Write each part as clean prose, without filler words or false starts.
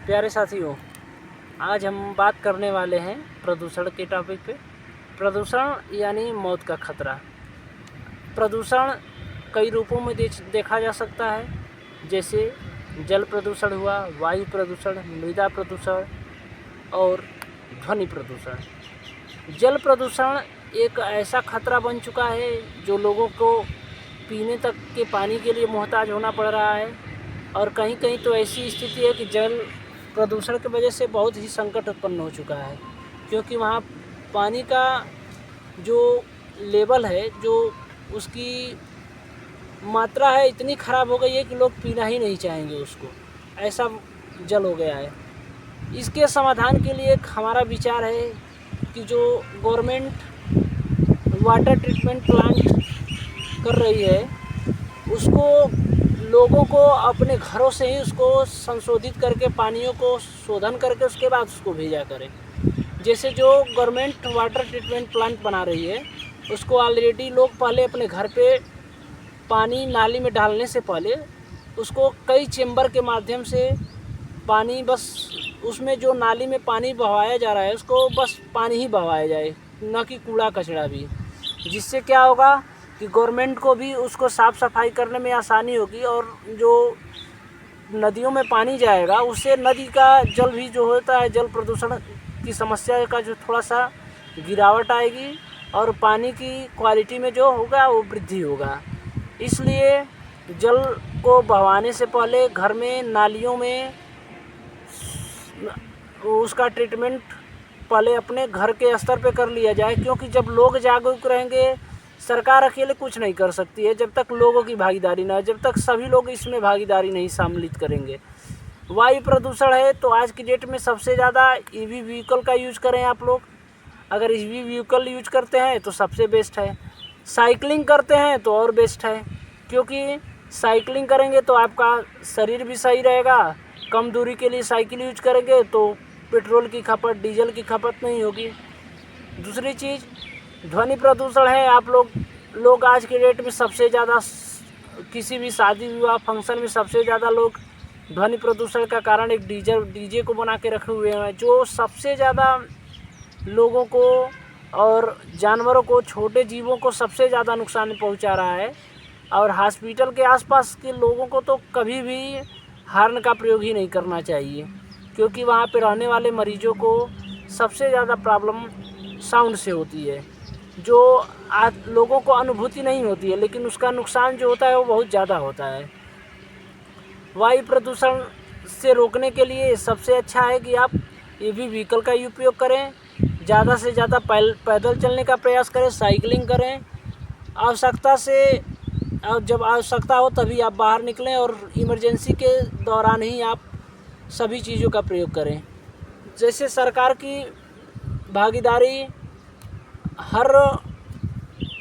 प्यारे साथियों, आज हम बात करने वाले हैं प्रदूषण के टॉपिक पे। प्रदूषण यानी मौत का खतरा। प्रदूषण कई रूपों में देखा जा सकता है, जैसे जल प्रदूषण हुआ, वायु प्रदूषण, मृदा प्रदूषण और ध्वनि प्रदूषण। जल प्रदूषण एक ऐसा खतरा बन चुका है जो लोगों को पीने तक के पानी के लिए मोहताज होना पड़ रहा है, और कहीं कहीं तो ऐसी स्थिति है कि जल प्रदूषण की वजह से बहुत ही संकट उत्पन्न हो चुका है, क्योंकि वहाँ पानी का जो लेवल है, जो उसकी मात्रा है, इतनी ख़राब हो गई है कि लोग पीना ही नहीं चाहेंगे उसको, ऐसा जल हो गया है। इसके समाधान के लिए एक हमारा विचार है कि जो गवर्नमेंट वाटर ट्रीटमेंट प्लांट कर रही है, उसको लोगों को अपने घरों से ही उसको संशोधित करके पानियों को शोधन करके उसके बाद उसको भेजा करें। जैसे जो गवर्नमेंट वाटर ट्रीटमेंट प्लांट बना रही है, उसको ऑलरेडी लोग पहले अपने घर पे पानी नाली में डालने से पहले उसको कई चेम्बर के माध्यम से पानी, बस उसमें जो नाली में पानी बहाया जा रहा है उसको बस पानी ही बहाया जाए, न कि कूड़ा कचरा भी। जिससे क्या होगा कि गवर्नमेंट को भी उसको साफ़ सफाई करने में आसानी होगी, और जो नदियों में पानी जाएगा उससे नदी का जल भी जो होता है, जल प्रदूषण की समस्या का जो थोड़ा सा गिरावट आएगी, और पानी की क्वालिटी में जो होगा वो वृद्धि होगा। इसलिए जल को बहाने से पहले घर में नालियों में उसका ट्रीटमेंट पहले अपने घर के स्तर पे कर लिया जाए, क्योंकि जब लोग जागरूक रहेंगे, सरकार अकेले कुछ नहीं कर सकती है जब तक लोगों की भागीदारी ना है, जब तक सभी लोग इसमें भागीदारी नहीं सम्मिलित करेंगे। वायु प्रदूषण है तो आज की डेट में सबसे ज़्यादा ईवी व्हीकल का यूज करें आप लोग। अगर ईवी व्हीकल यूज करते हैं तो सबसे बेस्ट है। साइकिलिंग करते हैं तो और बेस्ट है, क्योंकि साइकिलिंग करेंगे तो आपका शरीर भी सही रहेगा। कम दूरी के लिए साइकिल यूज करेंगे तो पेट्रोल की खपत, डीजल की खपत नहीं होगी। दूसरी चीज़ ध्वनि प्रदूषण है। आप लोग आज के डेट में सबसे ज़्यादा किसी भी शादी विवाह फंक्शन में सबसे ज़्यादा लोग ध्वनि प्रदूषण का कारण एक डीजे को बना के रखे हुए हैं, जो सबसे ज़्यादा लोगों को और जानवरों को, छोटे जीवों को सबसे ज़्यादा नुकसान पहुंचा रहा है। और हॉस्पिटल के आसपास के लोगों को तो कभी भी हॉर्न का प्रयोग ही नहीं करना चाहिए, क्योंकि वहाँ पे रहने वाले मरीजों को सबसे ज़्यादा प्रॉब्लम साउंड से होती है, जो लोगों को अनुभूति नहीं होती है, लेकिन उसका नुकसान जो होता है वो बहुत ज़्यादा होता है। वायु प्रदूषण से रोकने के लिए सबसे अच्छा है कि आप ईवी व्हीकल का उपयोग करें, ज़्यादा से ज़्यादा पैदल चलने का प्रयास करें, साइकिलिंग करें। आवश्यकता से, और जब आवश्यकता हो तभी आप बाहर निकलें, और इमरजेंसी के दौरान ही आप सभी चीज़ों का प्रयोग करें। जैसे सरकार की भागीदारी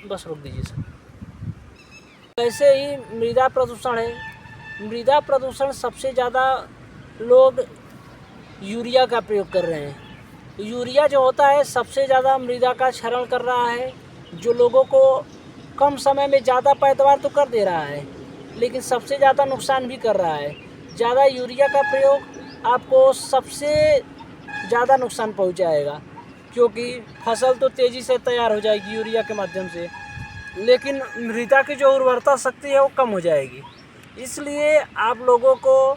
बस रोक दीजिए सर। वैसे ही मृदा प्रदूषण है। मृदा प्रदूषण सबसे ज़्यादा लोग यूरिया का प्रयोग कर रहे हैं। यूरिया जो होता है सबसे ज़्यादा मृदा का क्षरण कर रहा है, जो लोगों को कम समय में ज़्यादा पैदावार तो कर दे रहा है, लेकिन सबसे ज़्यादा नुकसान भी कर रहा है। ज़्यादा यूरिया का प्रयोग आपको सबसे ज़्यादा नुकसान पहुंचाएगा, क्योंकि फसल तो तेज़ी से तैयार हो जाएगी यूरिया के माध्यम से, लेकिन मृदा की जो उर्वरता शक्ति है वो कम हो जाएगी। इसलिए आप लोगों को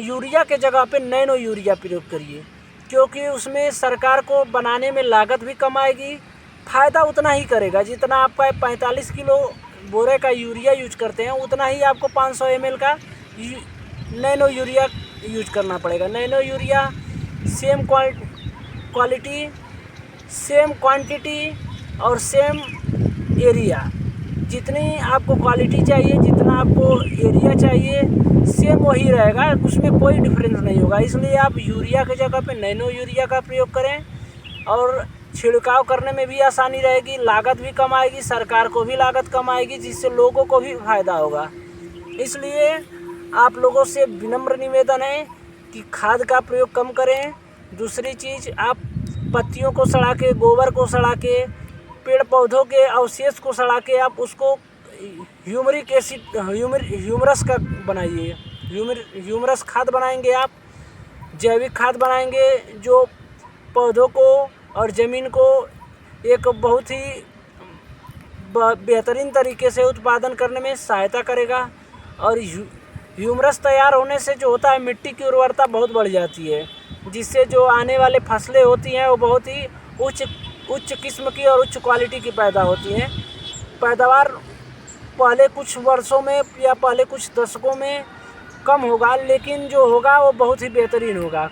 यूरिया के जगह पे नैनो यूरिया प्रयोग करिए, क्योंकि उसमें सरकार को बनाने में लागत भी कम आएगी, फ़ायदा उतना ही करेगा जितना आपका 45 किलो बोरे का यूरिया यूज करते हैं, उतना ही आपको 500 ml का नैनो यूरिया यूज करना पड़ेगा। Nano urea same quality, same quantity और सेम एरिया, जितनी आपको क्वालिटी चाहिए, जितना आपको एरिया चाहिए, सेम वही रहेगा, उसमें कोई डिफरेंस नहीं होगा। इसलिए आप यूरिया की जगह पे नैनो यूरिया का प्रयोग करें, और छिड़काव करने में भी आसानी रहेगी, लागत भी कम आएगी, सरकार को भी लागत कम आएगी, जिससे लोगों को भी फायदा होगा। इसलिए आप लोगों से विनम्र निवेदन है कि खाद का प्रयोग कम करें। दूसरी चीज़, आप पत्तियों को सड़ा के, गोबर को सड़ा के, पेड़ पौधों के अवशेष को सड़ा के आप उसको ह्यूमरस का बनाइए, ह्यूमरस खाद बनाएंगे आप, जैविक खाद बनाएंगे जो पौधों को और ज़मीन को एक बहुत ही बेहतरीन तरीके से उत्पादन करने में सहायता करेगा। और ह्यूमरस तैयार होने से जो होता है मिट्टी की उर्वरता बहुत बढ़ जाती है, जिससे जो आने वाले फसलें होती हैं वो बहुत ही उच्च किस्म की और उच्च क्वालिटी की पैदा होती हैं। पैदावार पहले कुछ वर्षों में या पहले कुछ दशकों में कम होगा, लेकिन जो होगा वो बहुत ही बेहतरीन होगा।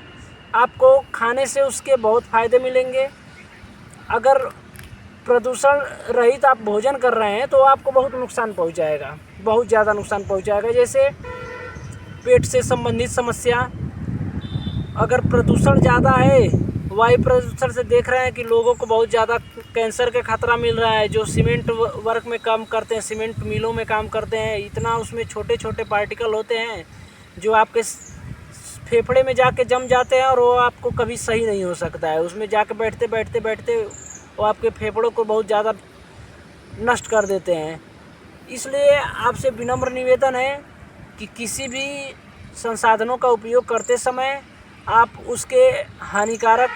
आपको खाने से उसके बहुत फ़ायदे मिलेंगे। अगर प्रदूषण रहित आप भोजन कर रहे हैं तो आपको बहुत नुकसान पहुंचाएगा, बहुत ज़्यादा नुकसान पहुंचाएगा। जैसे पेट से संबंधित समस्या, अगर प्रदूषण ज़्यादा है, वायु प्रदूषण से देख रहे हैं कि लोगों को बहुत ज़्यादा कैंसर का खतरा मिल रहा है। जो सीमेंट वर्क में काम करते हैं, सीमेंट मिलों में काम करते हैं, इतना उसमें छोटे छोटे पार्टिकल होते हैं जो आपके फेफड़े में जाके जम जाते हैं और वो आपको कभी सही नहीं हो सकता है। उसमें जाके बैठते वो आपके फेफड़ों को बहुत ज़्यादा नष्ट कर देते हैं। इसलिए आपसे विनम्र निवेदन है कि किसी भी संसाधनों का उपयोग करते समय आप उसके हानिकारक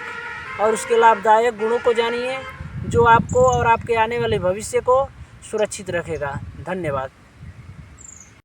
और उसके लाभदायक गुणों को जानिए, जो आपको और आपके आने वाले भविष्य को सुरक्षित रखेगा। धन्यवाद।